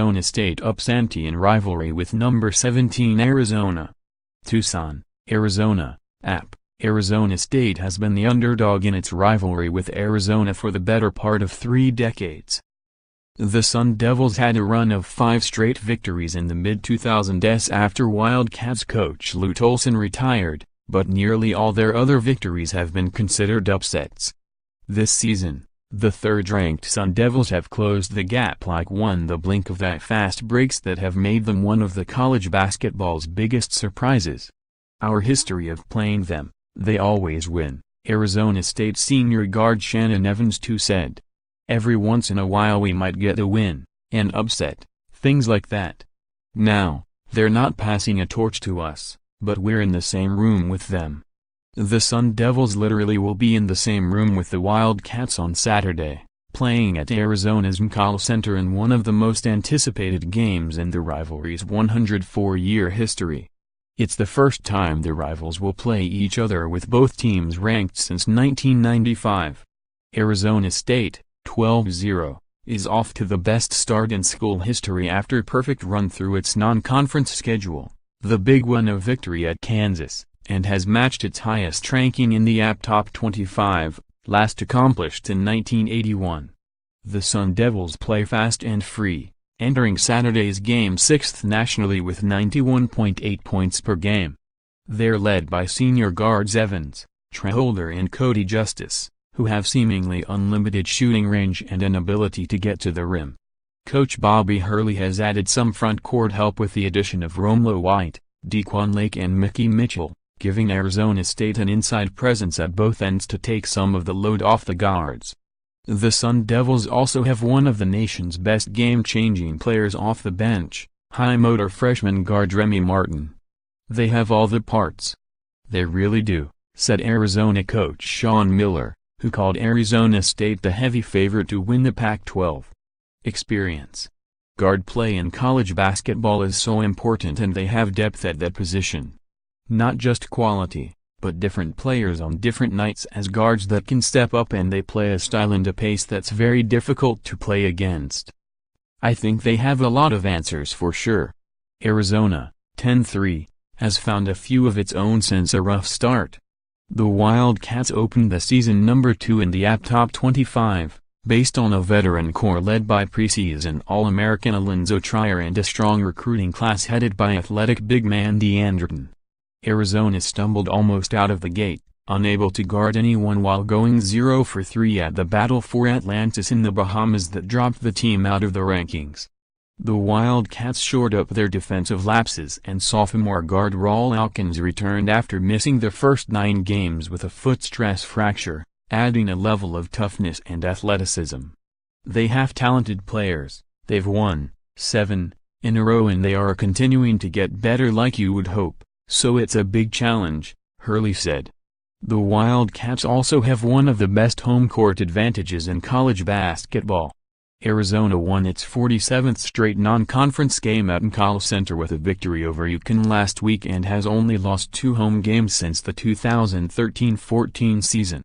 Arizona State ups ante in rivalry with number 17 Arizona. Tucson, Arizona, App. Arizona State has been the underdog in its rivalry with Arizona for the better part of 3 decades. The Sun Devils had a run of 5 straight victories in the mid-2000s after Wildcats coach Lute Olson retired, but nearly all their other victories have been considered upsets. This season, the third-ranked Sun Devils have closed the gap like one the blink of that fast breaks that have made them one of the college basketball's biggest surprises. Our history of playing them, they always win, Arizona State senior guard Shannon Evans II said. Every once in a while we might get a win, an upset, things like that. Now, they're not passing a torch to us, but we're in the same room with them. The Sun Devils literally will be in the same room with the Wildcats on Saturday, playing at Arizona's McCall Center in one of the most anticipated games in the rivalry's 104-year history. It's the first time the rivals will play each other with both teams ranked since 1995. Arizona State, 12-0, is off to the best start in school history after perfect run through its non-conference schedule, the big one of victory at Kansas, and has matched its highest ranking in the AP Top 25, last accomplished in 1981. The Sun Devils play fast and free, entering Saturday's game 6th nationally with 91.8 points per game. They're led by senior guards Evans, Holder and Cody Justice, who have seemingly unlimited shooting range and an ability to get to the rim. Coach Bobby Hurley has added some front court help with the addition of Romelo White, Dequan Lake and Mickey Mitchell, giving Arizona State an inside presence at both ends to take some of the load off the guards. The Sun Devils also have one of the nation's best game-changing players off the bench, high-motor freshman guard Remy Martin. They have all the parts. They really do, said Arizona coach Sean Miller, who called Arizona State the heavy favorite to win the Pac-12. Experience. Guard play in college basketball is so important and they have depth at that position. Not just quality, but different players on different nights as guards that can step up and they play a style and a pace that's very difficult to play against. I think they have a lot of answers for sure. Arizona, 10-3, has found a few of its own since a rough start. The Wildcats opened the season number 2 in the AP Top 25, based on a veteran core led by preseason All-American Alonzo Trier and a strong recruiting class headed by athletic big man DeAnderton. Arizona stumbled almost out of the gate, unable to guard anyone while going 0 for 3 at the Battle for Atlantis in the Bahamas that dropped the team out of the rankings. The Wildcats shored up their defensive lapses and sophomore guard Raul Alkins returned after missing the first 9 games with a foot stress fracture, adding a level of toughness and athleticism. They have talented players, they've won 7 in a row and they are continuing to get better like you would hope, so it's a big challenge, Hurley said. The Wildcats also have one of the best home court advantages in college basketball. Arizona won its 47th straight non-conference game at McCall Center with a victory over UConn last week and has only lost 2 home games since the 2013-14 season.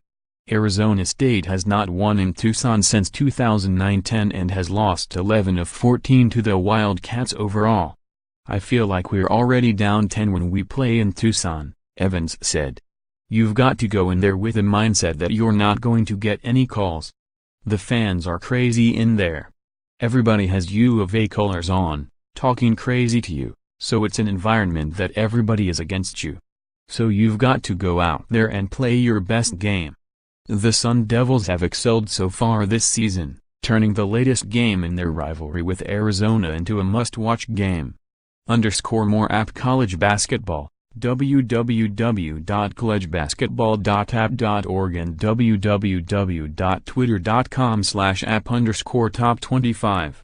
Arizona State has not won in Tucson since 2009-10 and has lost 11 of 14 to the Wildcats overall. I feel like we're already down 10 when we play in Tucson, Evans said. You've got to go in there with a mindset that you're not going to get any calls. The fans are crazy in there. Everybody has U of A colors on, talking crazy to you, so it's an environment that everybody is against you. So you've got to go out there and play your best game. The Sun Devils have excelled so far this season, turning the latest game in their rivalry with Arizona into a must-watch game. _more app college basketball, www.collegebasketball.app.org and www.twitter.com/app_top25.